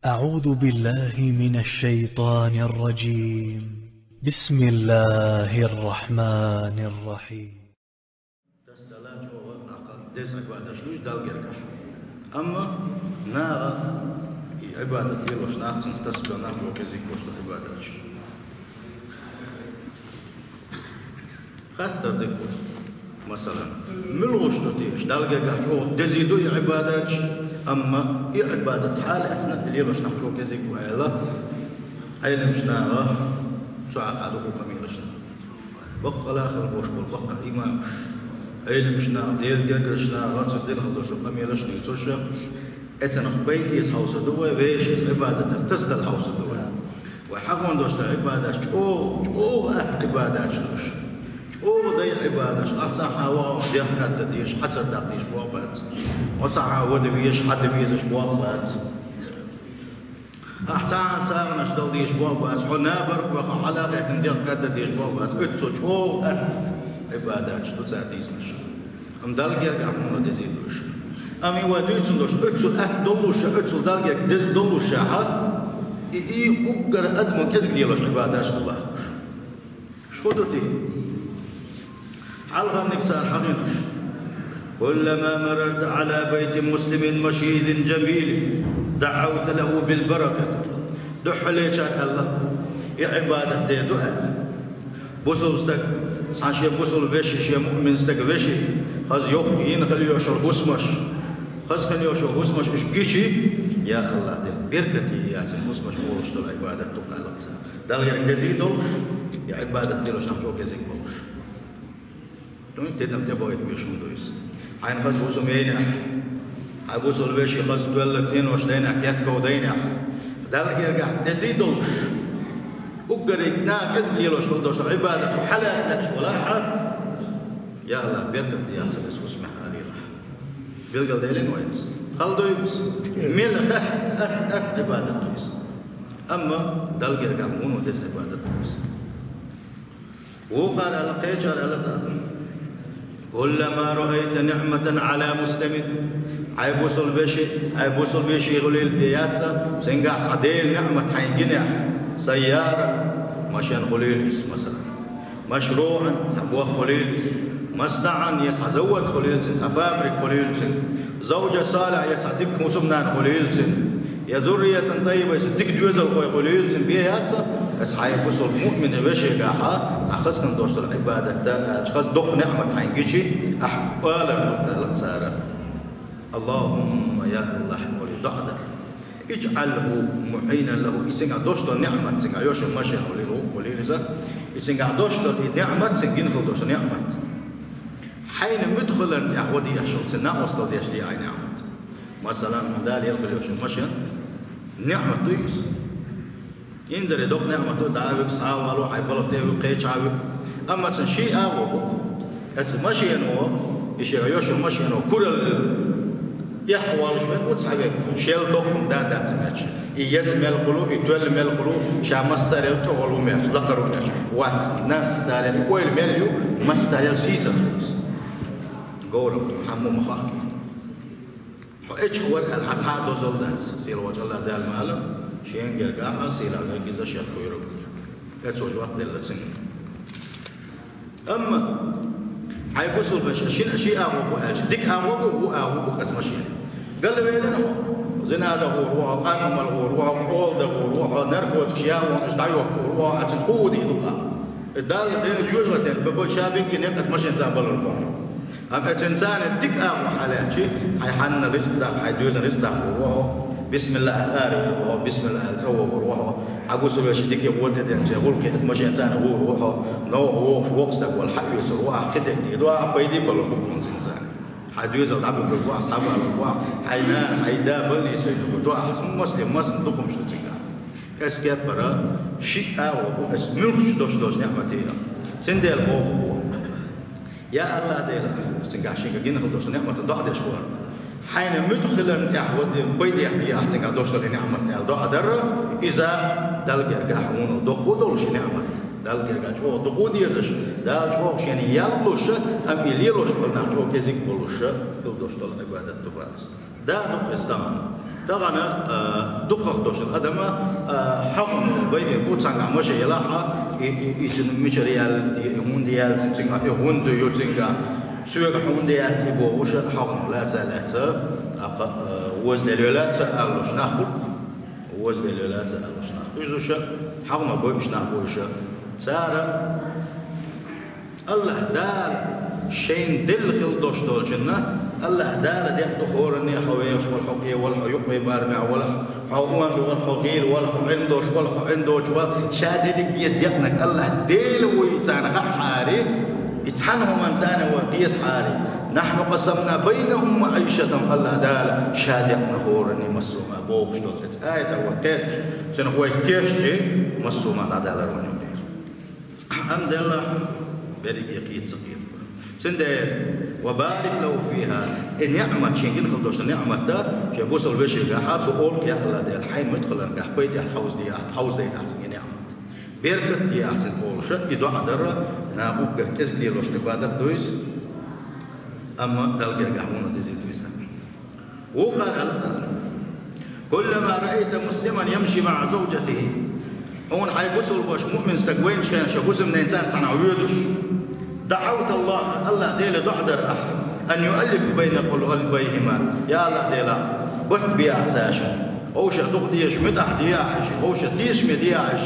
أعوذ بالله من الشيطان الرجيم. بسم الله الرحمن الرحيم. أما نارا عبادة يلوش ناخذ تسبح ناخذ وكذي كوش عبادة حتى دكتور مثلا ملوش نتيش دالجا قحوه دزيدو عبادات أما عبادة حال أثناء يلوش ناخذ وكذي كويلا أين مش نارا شو عقده كميلشنا بقى الآخر بوش بقى إمامش أين مش نار ديل جرش نارا تصدق خلوش كميلشنا يتوشى أتنا بيت يس حوس الدواء ويش يس عبادة تسدل حوس الدواء وحقون دوش عبادة أو عبادة دوش أو ضي عبادة أتصحى وديخ كده ديش حسر دقيش بوابات أتصحى ودبيش حد بيزش بوابات أحسن سار نشتغل ديش بوابات حنابر وحلاقة كندير كده ديش بوابات أتصج أو عبادة دوش ديسنش أمدال جرجع منو دزيدوش أمي وديتون دوش أتصل دولوش أتصل دالجر دز دولوش حد أقدر أدم كذا ديالوش عبادة الله شو دوتي على غنك صار حقيقش كلما مررت على بيت مسلم مشيد جميل دعوت له بالبركة دح ليش الله يا عبادة دي دعاء بوصلستك عشان بوصل بشي شيء مؤمن استك بشي خز يوقين خلي يشرب بسمش خز خلي يشرب بسمش إيش جيشي يا الله ده بركتي يا سيد بسمش بولش دول عبادة تقال لطسا دل يجزي دولش يا عبادة تلوش نحجو جزيك بولش تمام تدم تبغى بيشون دويس عين خز وسم ينح عبوصل بشي خز دولتين وش دينح كيتكو دينح دل يرجع تزي دولش أقدر ناقص ليلوش خلدوش عبادة وحلاس لكش ولا حد يا الله بيرقل يا سلس واسمح علي الله بيرقل ديلين وينس خلدو يبس ميل عبادة تويس أما دلق يرقع مونو ديس عبادة تويس وقال على قيجر على دار كلما رأيت نعمة على مسلم عيبوصل بشي يغلي البياتة سنقع صديل نعمة حين جنح سيارة مشان خليلس مثلا مشروعا تبوا خليلس مصنعا يتزود خليلس تفابرك خليلس زوجة صالح يسعدك مسمنا خليلس يا ذرية طيبة يصدق دوزل خوي خليلس بياتها اسحاي بوصل مؤمن بشي قاحا تخص كن دوش العبادة تخص دق نعمة حينجيشي أحوال المتعلق سارة اللهم يا الله ولي دعدر اجعله معينا له يسنع دوشتو نعمة سنع يوشو ماشي ولي لسا يسنع دوشتو نعمة سنجين خل دوشتو نعمة حين مدخلا يعودي يشو سنع وصلو ديش دي اي نعمة مثلا مدال يلقل يوشو ماشي نعمة دويس ينزل يدوق نعمة دعاوك ساوالو عيبالو تيوي قيش عاوك اما تنشي اوابو ماشي ينو يشيغ يوشو ماشي ينو كورل يحوال شوي وتصحبه شيل دوكم دا تماتش يزمل قلو يتول مل قلو شامس سارل تولو ماتش ذكروا ماتش وات نفس سارل ويل مليو مس سارل سيسا غورم حمو مخا ايش هو الحتى دوزل دات سيل وجه الله دال مال شين جرجع سيل على جيزه شيخ يرو اتول وقت اللسن اما حيبوصل باش شيء أبوه أج ديك أبوه أسمشين قال لي بيننا زنا ده هو قانون مال هو قول ده هو نركوت كيا ومش دايو هو أتنقودي دوكا الدال دين جوزتين بقول شابين كنيم أسمشين زابل البون أما إنسان ديك أبوه حالات شيء حيحن رزق ده حيدوز رزق ده هو بسم الله الآري بسم الله التوه وروحه أقول سبب شديك يقول تدين تقول كيف ماشي إنسان هو روحه نو هو وقصك والحق يسروع كده دوا بيدي بلوكم إنسان حديث العبد بالقوا أصحاب القوا حينان حيدا بلني سيد دوا مسلم دوكم شو تيجا كسكت برا شيء أو ملخش دوش نعمتي سندل هو يا الله ديلا سنجاشين كجين خدوش نعمة ضاع ده شوار حين مدخلا يعود بيد يحكي أحسن قدوش لنعمة الدعاء در إذا دلق يرجع هون دقودولش نعمة دلق يرجع شو دقودي يزش دال شو شيء يالوش أم يليلوش قلنا شو كذيك بولوش كل دوش دل عبادة تفاس دا دق استمان تغنى دقق دوش الأدمة حقن بين بوتان عمش يلاها يسن مش ريال يهون ديال تنتين يهون ديو تنجا سوى يهون ديال تبو وش حقن لا سالت وزن الولاء سألوش ناخد وزن الولاء سألوش ناخد يزوش حقن بوش ناخوش سارة الله دار شين دل خل دوش دول جنة الله دار دي دخورني حويش والحقي والحيوق بمرمع ولا حوان والحقيل ولا عندوش ولا عندوش شادي يديقنك الله ديل ويتانا حاري يتحنهم انسان وقيت حاري نحن قسمنا بينهم معيشتهم الله دار شادقنا هورني مسوما بوش دوت آية وقتش سنه هو يتيش مسوما تعدال الونيوم الحمد لله بريق يقيت سقيت سندير وبارك له فيها إن نعمة شينكين خلدوش نعمة شبوس البشر قاحات وقولك يا الله دي الحين مدخل القاح بيت الحوز دي الحوز دي تحسن نعمة بيركت دي أحسن قولش يدو عدر ناقوب قرقز لي لوش نبادت دويز أما دلقر قاحمون ديزي دويز وقال الله كلما رأيت مسلما يمشي مع زوجته هون حيبوس البش مؤمن استقوين شكين شبوس من إنسان صنع ويدوش دعوت الله ديل دعدر أن يؤلف بين قلبيهما يا الله ديلا برت بيا ساشا أوش تقديش متح دياعش أوش تيش مدياعش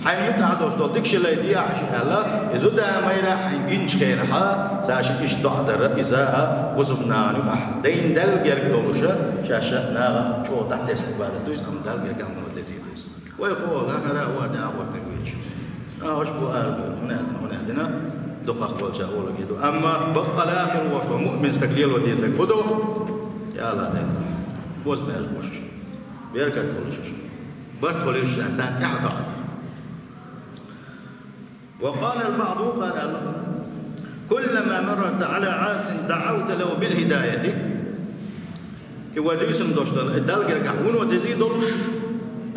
حي متح دوش دو تكش لي دياعش الله يزود ما يراح ينش خير ها ساشا إيش دعدر إذا وزبنا نبح دين دل جرق دولوشة شاشا ناغا شو تحت استقبال دويس أم دل جرق أم دويس ويقول أنا رأوا دعوة نبيش أوش بو هنا دقق وجه أول كده أما بقى الآخر وشو مؤمن استقليل وديزك بدو يا الله ده بوز ما يجوش بيركض فلوش برتوليش إنسان يحضر وقال البعض قال الله كلما مرت على عاص دعوت له بالهداية يوديسم دوش الدلقة كهون وديزي دولش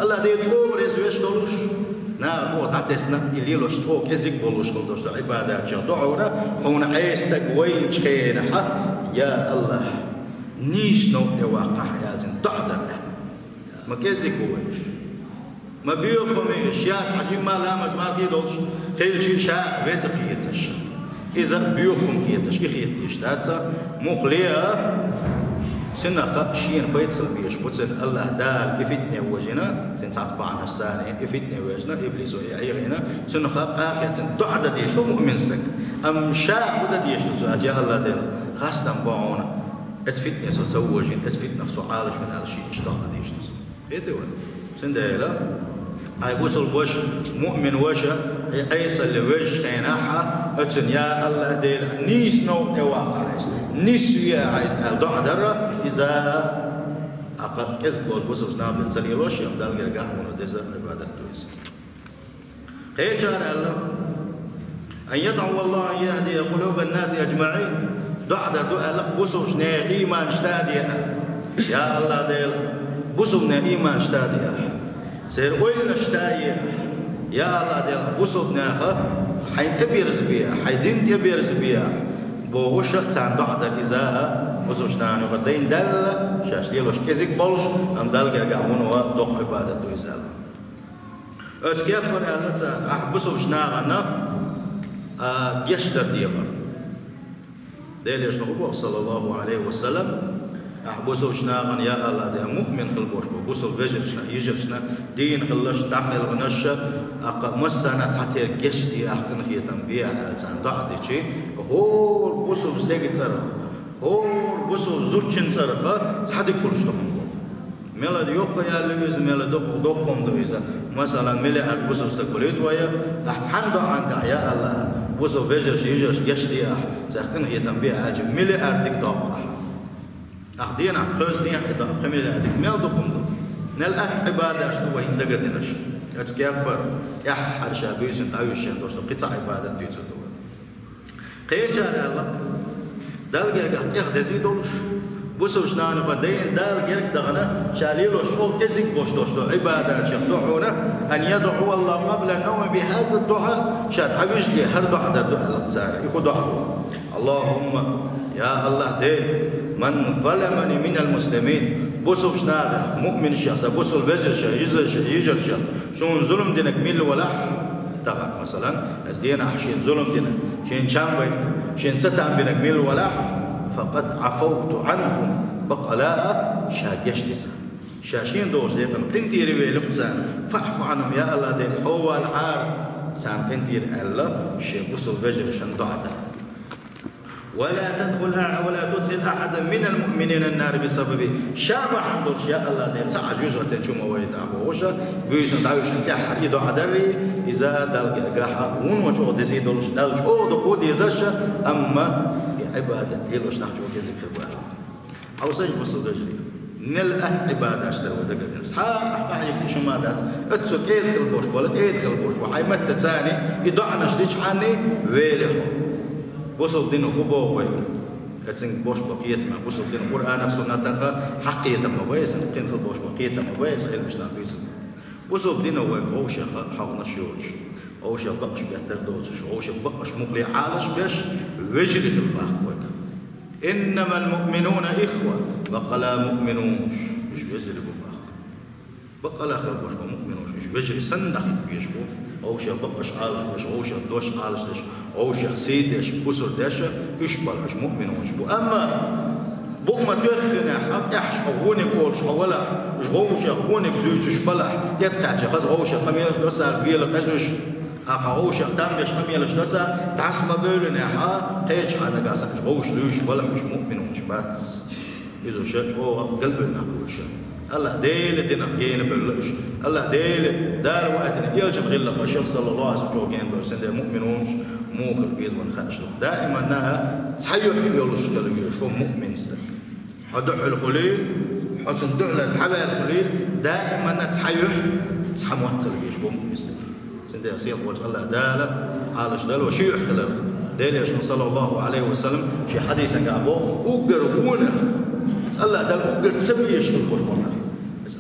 الله ده يتقوم رزويش دولش نا هو تعتسنا اللي لوش تو كزيك بولوش خلدوش عبادات شدعونا هون عيستك وين شخينا يا الله نيش نو واقع حياتنا تعدل ما كزيك ويش ما بيوخميش يا حجم ما لامس ما كيدوش خيل شي شاء بس خيتش اذا بيوخم خيتش خيتش تاتا مخليه سنة شين بيدخل بيش بوتن الله دال إفتني وجنا سنتعط بعنا الثانية إفتني وجنا إبليس ويعيرنا سنة قاقية تعد ديش لو مؤمن سلك أم شاء ودا ديش لسوات يا الله دل خاصة باعونا إتفتني سو تزوجين إتفتني سو عالش من هذا الشيء إشتغل ديش لسو إيه ولا سنة لا هاي بوصل وش مؤمن وشة أيصل لوش خيناحة أتن يا الله دل نيس نو واقع نسوية عايز الدعاء درة إذا أقد كذب والبصر نام بنسليلوش يوم دال جرجان ونودز عبادة تويس. خير الله أن يدعو الله أن يهدي قلوب الناس أجمعين دعاء دعاء لك بصر نه إيمان اشتادي يا الله ديل بصر نه إيمان اشتادي سير وين اشتادي يا الله ديل بصر نه حين تبيرز بيا حين تبيرز بيا بوشة ساندو عدا إزاء وزوجنا نقدين دل شاش ليلوش كذيك بولش أم دل جرجعون ودق عبادة دويزال. أتكيف برا الله تا أحبسوا شناعنا يشتر ديمر. دل يشنقوا صلى الله عليه وسلم أحبسوا شناعنا يا الله ده مؤمن خلبوش بوصل بجرشنا يجرشنا دين خلش دعل ونشة مسنا ساتير جشتي أحكن خيتم بيا ساندو عدا شيء هو بوسو مستيقي تصرف هو بوسو زوجين تصرف تحدي كل شيء ملا ديوقا يا لويز ملا دوقهم دويزا مثلا ملا بوسو مستقبليت ويا تحت حندو عندك يا الله بوسو بيجرش يجرش جشتي ساخن هي تنبيه عجب ملا أردك دوقا أخدينا خمس دين حدا خميل أردك ملا دوقهم نل عبادة شو وين دقدناش أتكبر يا حرشة بيزن تعيشين دوست قطع عبادة ديتو خير جال الله دال جرق يخدزي دولش بوسوش نانو بدين دال جرق دغنا شاليلوش أو كزيك بوش دوشلو عبادات يخدعونا أن يدعو الله قبل النوم بهذا الدعاء شاد حبيش لي هر دعاء در دعاء القصار يخو دعاء اللهم يا الله دين من ظلمني من المسلمين بوصل شناغ مؤمن شخص بوصل بجر شخص يجر شخص شون ظلم دينك ميل ولا تغا مثلا ازدينا حشين ظلم دينك شين شامبي شين ستام بينك ميل ولا فقد عفوت عنهم بقلاء شاقشتسا شاشين دوش دينا بنتي ريوي لبسان فاعفو عنهم يا الله دين هو الحار سان بنتي الله شي بوصل بجر شن ضعدا ولا تدخل أحدا من المؤمنين النار بسببه شابه عندوش يا الله دين ساعة جوزة تنشوم ويتعبوشا بيسن داوش انتحر إيدو عدري إذا دالك قاحة ونوجو تزيدولش دالش أو دقو ديزاشا أما عبادة ديلوش نحجو كذكر بها أو سيج بصل رجلي نلأت عبادة أشتر ودقل صحاح قاعد شمادات اتسو تيدخل بوش ولا تيدخل بوش وحي متى تاني يدعنا شديش عني ويلي بوصل دينه فوبو ويك كتسين بوش بقية ما بوصل دينه قرآن سنة حقية ما بيس نقين خل بوش بقية ما بيس خير مش نابيز بوصل دينه ويك هوش حقنا شيوش هوش بقش بيهتر دوتش هوش بقش مقلي عالش بيش وجري في الباق ويك إنما المؤمنون إخوة بقلا مؤمنوش مش وجري بفاق بقلا خل بوش مؤمنوش مش وجري سنخ بيشبو أوش بقش عالش بيش أوش دوش عالش دش أوش خسيد دش بوسر دش يشبل مش مؤمن ويشبو أما بوما تخنا حق يحش أغوني بولش أولا جوش أغوني بدوش شبلح يتكع جخز أوش قميلش دوسا بيل قجش أخوش تامش قميلش دوسا تعسما بيلنا حا تيج حنا قاسك جوش لوش ولا مش مؤمن ويشبات إذا شاء هو قلبنا وش الله ديل دينا جين بلش الله ديل دار وقتنا يلجم غير لك الشيخ صلى الله عليه وسلم جين بلش ده مؤمنونش مو خلبيز من خانش دائما انها صحيح يلش خليه شو مؤمن است حدع الخليل حسن دعله تحبل الخليل دائما تصحيح تصحموت خليه شو مؤمن است سند يصير وجه الله داله عالش دال وشيح خلال ديل صلى الله عليه وسلم شي حديث قابو وقرونه الله دال وقر تسبي يشغل بوش مناخ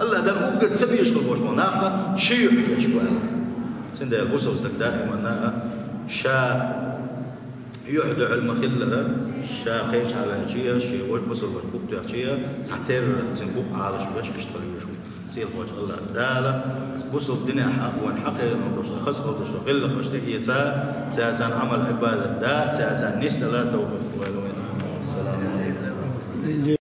الله دال وقر تسبي يشغل بوش مناخ شيح يشغل سند البوسه وسك دائما انها شا يحدع المخلرة شا خيش على هجية شي وش بصل وش تحجية تحتير تنبوب على شباش يشتغل يشوف سيل وجه الله دالة بصل الدنيا حق وان حقيقة نقدر خسر ودش غلق وش هي تا عمل عبادة دا تا نسنا لا توبة السلام عليكم